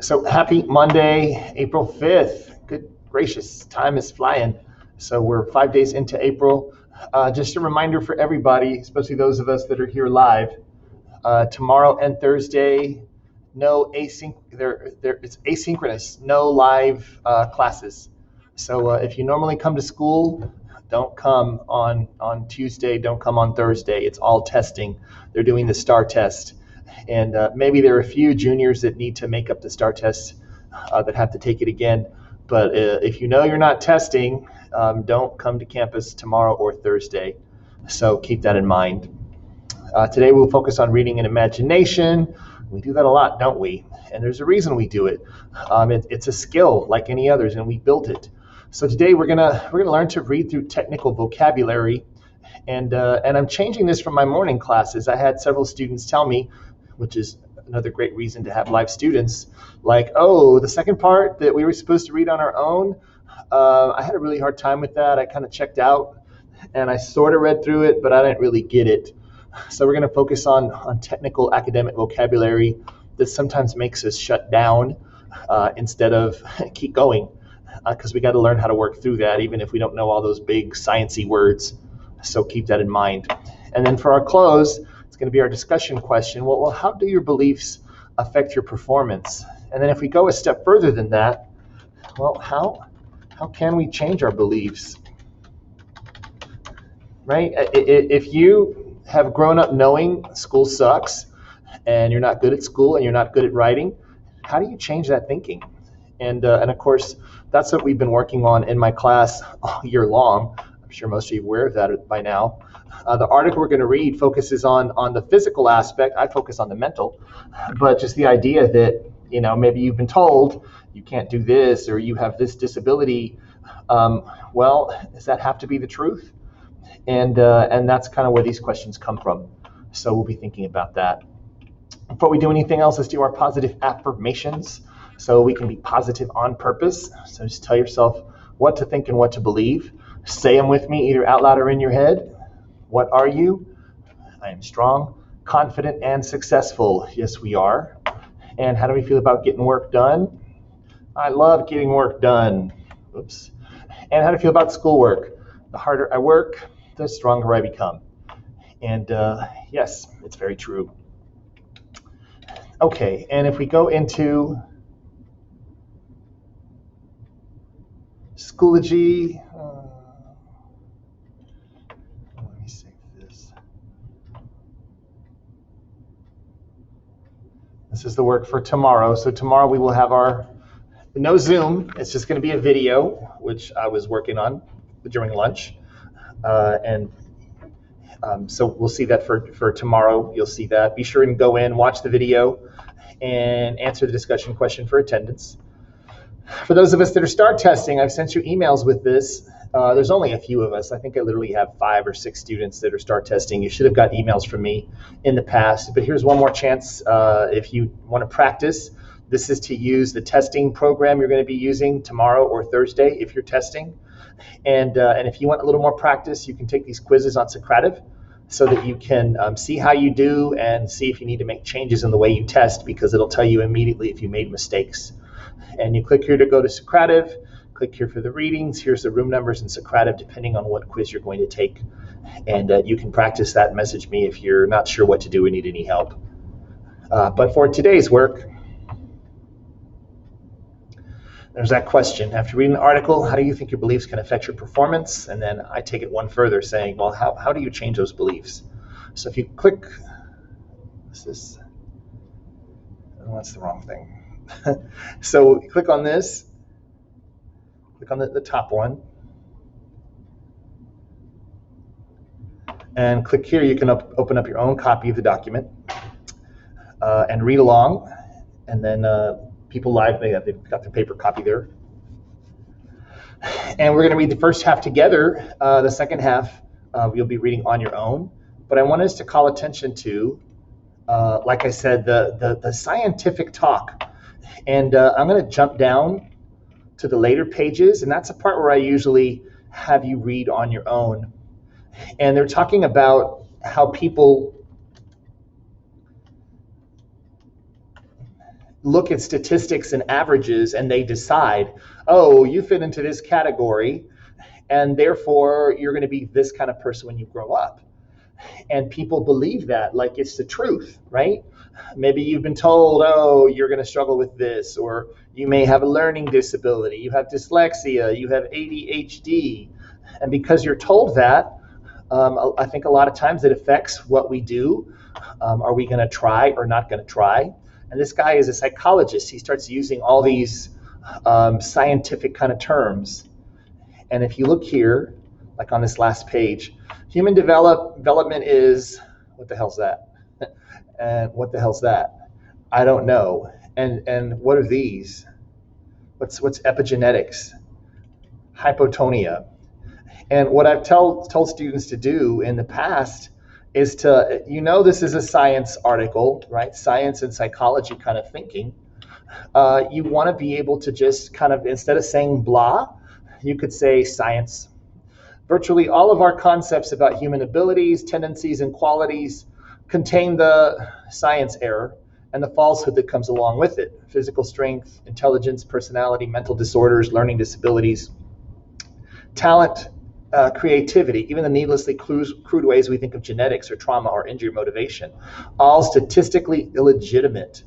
So happy Monday, April 5th. Good gracious, time is flying. So we're 5 days into April. Just a reminder for everybody, especially those of us that are here live, tomorrow and Thursday, no it's asynchronous, no live classes. So if you normally come to school, don't come on Tuesday, don't come on Thursday. It's all testing. They're doing the STAR test. And maybe there are a few juniors that need to make up the STAR test that have to take it again. But if you know you're not testing, don't come to campus tomorrow or Thursday. So keep that in mind. Today we'll focus on reading and imagination. We do that a lot, don't we? And there's a reason we do it. It's a skill like any others, and we built it. So today we're gonna learn to read through technical vocabulary, and I'm changing this from my morning classes. I had several students tell me, which is another great reason to have live students, like, oh, the second part that we were supposed to read on our own, I had a really hard time with that. I kind of checked out, and I sort of read through it, but I didn't really get it. So we're going to focus on technical academic vocabulary that sometimes makes us shut down instead of keep going, because we got to learn how to work through that, even if we don't know all those big sciencey words. So keep that in mind. And then for our close, it's going to be our discussion question. Well, how do your beliefs affect your performance? And then if we go a step further than that, well, how can we change our beliefs? Right? If you have grown up knowing school sucks and you're not good at school and you're not good at writing, how do you change that thinking? And of course, that's what we've been working on in my class all year long. I'm sure most of you are aware of that by now. The article we're going to read focuses on the physical aspect. I focus on the mental, but just the idea that, maybe you've been told you can't do this or you have this disability. Well, does that have to be the truth? And that's kind of where these questions come from. So we'll be thinking about that. Before we do anything else, let's do our positive affirmations so we can be positive on purpose. So just tell yourself what to think and what to believe. Say them with me, either out loud or in your head. What are you? I am strong, confident, and successful. Yes, we are. And how do we feel about getting work done? I love getting work done. Oops. And how do you feel about schoolwork? The harder I work, the stronger I become. And yes, it's very true. Okay, and if we go into Schoology, let me save this. This is the work for tomorrow. So tomorrow we will have no Zoom. It's just going to be a video, which I was working on during lunch. So we'll see that for tomorrow. You'll see that. Be sure and go in, watch the video, and answer the discussion question for attendance. For those of us that are STAR testing, I've sent you emails with this. There's only a few of us. I think I literally have 5 or 6 students that are STAR testing. You should have got emails from me in the past, but here's one more chance if you want to practice. This is to use the testing program you're going to be using tomorrow or Thursday if you're testing. And if you want a little more practice, you can take these quizzes on Socrative so that you can see how you do and see if you need to make changes in the way you test, because it'll tell you immediately if you made mistakes. And you click here to go to Socrative, click here for the readings. Here's the room numbers in Socrative depending on what quiz you're going to take. And you can practice that and message me if you're not sure what to do or need any help. But for today's work, there's that question. After reading the article, how do you think your beliefs can affect your performance? And then I take it one further, saying, well, how do you change those beliefs? So if you click, that's the wrong thing. So click on this, click on the top one, and click here. You can open up your own copy of the document and read along, and then people live, they've got their paper copy there. And we're going to read the first half together. The second half you'll be reading on your own. But I want us to call attention to, like I said, the scientific talk. And I'm going to jump down to the later pages, and that's a part where I usually have you read on your own. And they're talking about how people look at statistics and averages and they decide, oh, you fit into this category, and therefore you're going to be this kind of person when you grow up. And people believe that like it's the truth, right? Maybe you've been told, oh, you're going to struggle with this, or you may have a learning disability, you have dyslexia, you have ADHD. And because you're told that, I think a lot of times it affects what we do. Are we going to try or not going to try? And this guy is a psychologist. He starts using all these scientific kind of terms. And if you look here, like on this last page, human development is, what the hell's that? And what the hell's that? I don't know. And what are these? What's epigenetics? Hypotonia. And what I've told students to do in the past is to, this is a science article, right? Science and psychology kind of thinking. You want to be able to just kind of, instead of saying blah, you could say science. Virtually all of our concepts about human abilities, tendencies, and qualities contain the science error and the falsehood that comes along with it. Physical strength, intelligence, personality, mental disorders, learning disabilities, talent, creativity, even the needlessly crude ways we think of genetics or trauma or injury motivation, all statistically illegitimate.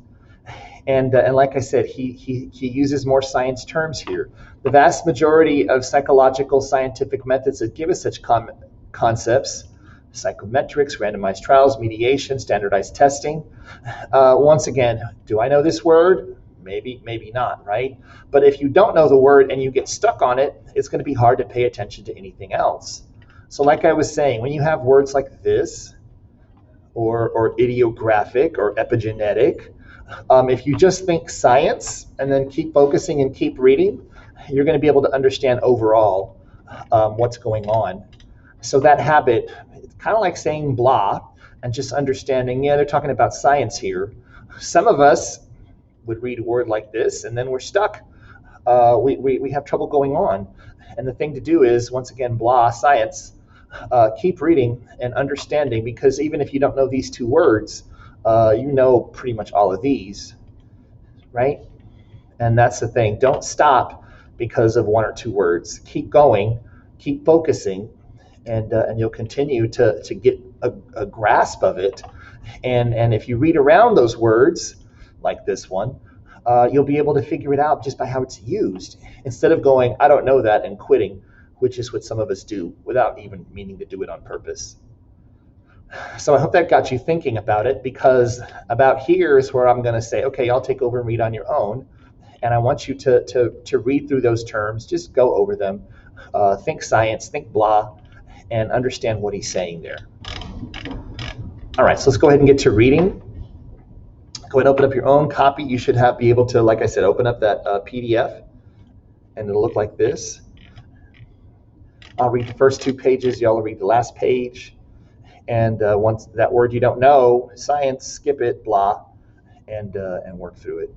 And like I said, he uses more science terms here. The vast majority of psychological scientific methods that give us such concepts, psychometrics, randomized trials, mediation, standardized testing. Once again, do I know this word? Maybe not, right? But if you don't know the word and you get stuck on it, it's going to be hard to pay attention to anything else. So like I was saying, when you have words like this, or idiographic or epigenetic, if you just think science and then keep focusing and keep reading, you're going to be able to understand overall what's going on. So that habit, it's kind of like saying blah and just understanding, they're talking about science here. Some of us would read a word like this and then we're stuck. We have trouble going on. And the thing to do is, once again, blah, science, keep reading and understanding, because even if you don't know these two words, you know pretty much all of these, right? And that's the thing. Don't stop because of one or two words. Keep going, keep focusing, and you'll continue to get a grasp of it. And if you read around those words, like this one, you'll be able to figure it out just by how it's used, instead of going, I don't know that, and quitting, which is what some of us do without even meaning to do it on purpose. So I hope that got you thinking about it, because about here is where I'm going to say, okay, I'll take over and read on your own. And I want you to read through those terms, just go over them, think science, think blah, and understand what he's saying there. All right, so let's go ahead and get to reading. Go ahead and open up your own copy. You should be able to, like I said, open up that PDF, and it'll look like this. I'll read the first 2 pages. Y'all will read the last page. And once that word you don't know, science, skip it, blah, and work through it.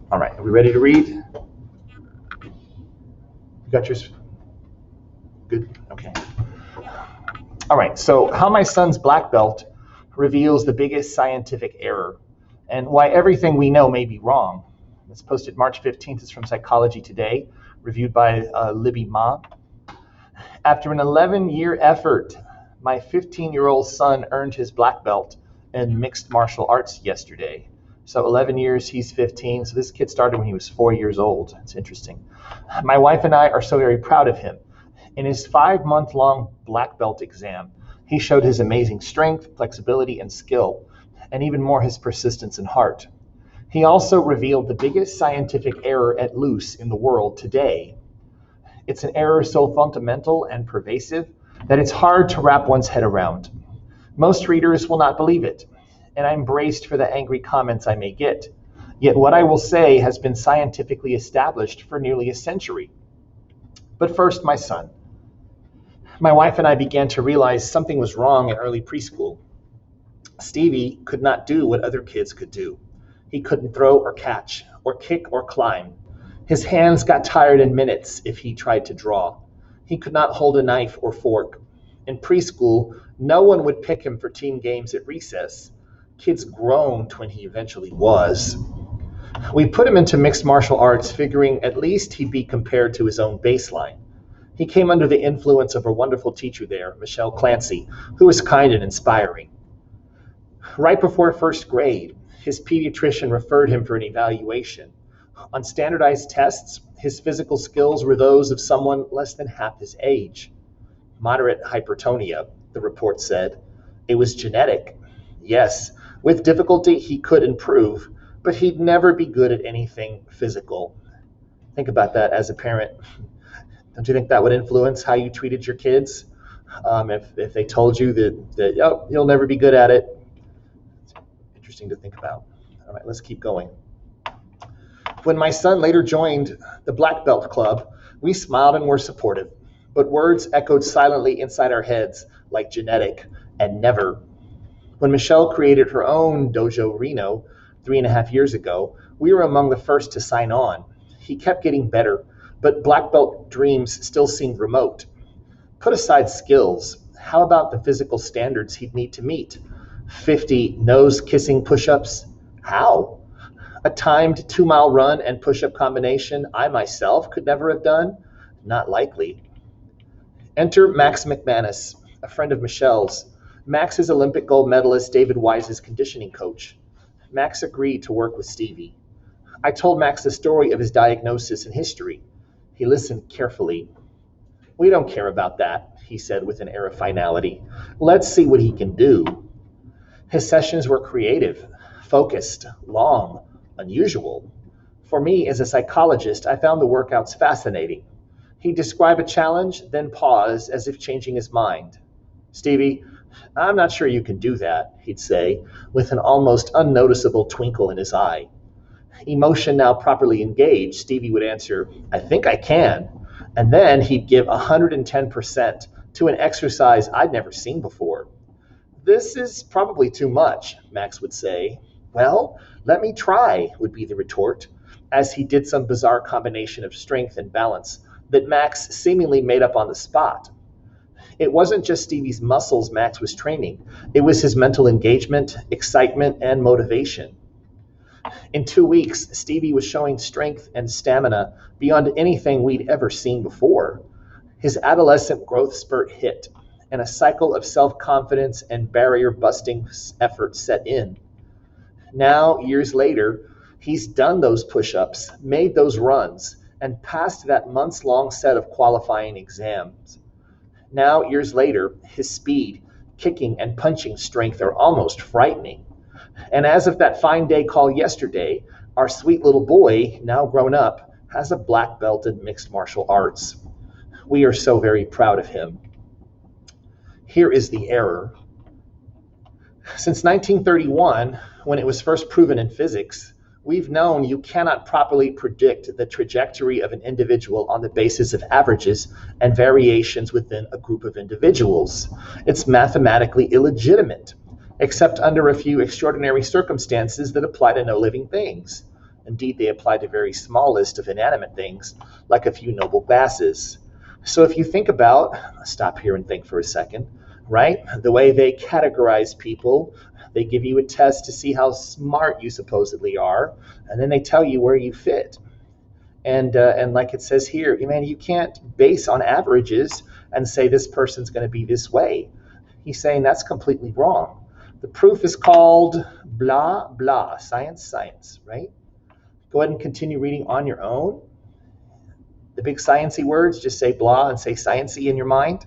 All right, are we ready to read? You got yours? Good, okay. All right, so how my son's black belt reveals the biggest scientific error and why everything we know may be wrong. It's posted March 15th. It's from Psychology Today, reviewed by Libby Ma. After an 11-year effort, my 15-year-old son earned his black belt in mixed martial arts yesterday. So 11 years, he's 15. So this kid started when he was 4 years old. It's interesting. My wife and I are so very proud of him. In his 5-month-long black belt exam, he showed his amazing strength, flexibility, and skill, and even more his persistence and heart. He also revealed the biggest scientific error at loose in the world today. It's an error so fundamental and pervasive that it's hard to wrap one's head around. Most readers will not believe it, and I'm braced for the angry comments I may get. Yet what I will say has been scientifically established for nearly a century. But first, my son. My wife and I began to realize something was wrong in early preschool. Stevie could not do what other kids could do. He couldn't throw or catch, or kick or climb. His hands got tired in minutes if he tried to draw. He could not hold a knife or fork. In preschool, no one would pick him for team games at recess. Kids groaned when he eventually was. We put him into mixed martial arts, figuring at least he'd be compared to his own baseline. He came under the influence of a wonderful teacher there, Michelle Clancy, who was kind and inspiring. Right before first grade, his pediatrician referred him for an evaluation. On standardized tests, his physical skills were those of someone less than half his age. Moderate hypertonia, the report said. It was genetic. Yes, with difficulty he could improve, but he'd never be good at anything physical. Think about that as a parent. Don't you think that would influence how you treated your kids? If they told you that oh, you'll never be good at it. It's interesting to think about. All right, let's keep going. When my son later joined the Black Belt Club, we smiled and were supportive, but words echoed silently inside our heads like genetic and never. When Michelle created her own Dojo Reno 3.5 years ago, we were among the first to sign on. He kept getting better, but black belt dreams still seemed remote. Put aside skills, how about the physical standards he'd need to meet? 50 nose-kissing push-ups? How? A timed 2-mile run and push-up combination I myself could never have done? Not likely. Enter Max McManus, a friend of Michelle's. Max is Olympic gold medalist David Wise's conditioning coach. Max agreed to work with Stevie. I told Max the story of his diagnosis and history. He listened carefully. We don't care about that, he said with an air of finality. Let's see what he can do. His sessions were creative, focused, long, unusual. For me, as a psychologist, I found the workouts fascinating. He'd describe a challenge, then pause as if changing his mind. Stevie, I'm not sure you can do that, he'd say, with an almost unnoticeable twinkle in his eye. Emotion now properly engaged, Stevie would answer, I think I can. And then he'd give 110% to an exercise I'd never seen before. This is probably too much, Max would say. Well, let me try, would be the retort, as he did some bizarre combination of strength and balance that Max seemingly made up on the spot. It wasn't just Stevie's muscles Max was training. It was his mental engagement, excitement, and motivation. In 2 weeks, Stevie was showing strength and stamina beyond anything we'd ever seen before. His adolescent growth spurt hit, and a cycle of self-confidence and barrier-busting efforts set in. Now, years later, he's done those push-ups, made those runs, and passed that months-long set of qualifying exams. Now, years later, his speed, kicking, and punching strength are almost frightening. And as of that fine day called yesterday, our sweet little boy, now grown up, has a black belt in mixed martial arts. We are so very proud of him. Here is the error. Since 1931, when it was first proven in physics, we've known you cannot properly predict the trajectory of an individual on the basis of averages and variations within a group of individuals. It's mathematically illegitimate, except under a few extraordinary circumstances that apply to no living things. Indeed, they apply to a very small list of inanimate things, like a few noble basses. So if you think about, stop here and think for a second, right? The way they categorize people, they give you a test to see how smart you supposedly are, and then they tell you where you fit. And like it says here, man, you can't base on averages and say this person's going to be this way. He's saying that's completely wrong. The proof is called blah, blah, science, right? Go ahead and continue reading on your own. The big sciencey words, just say blah and say sciencey in your mind,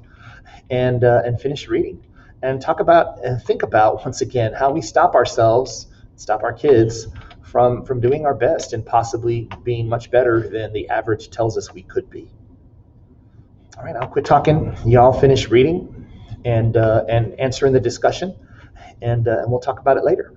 and finish reading. And talk about and think about, once again, how we stop ourselves, stop our kids from doing our best and possibly being much better than the average tells us we could be. All right, I'll quit talking. Y'all finish reading and answering the discussion, and we'll talk about it later.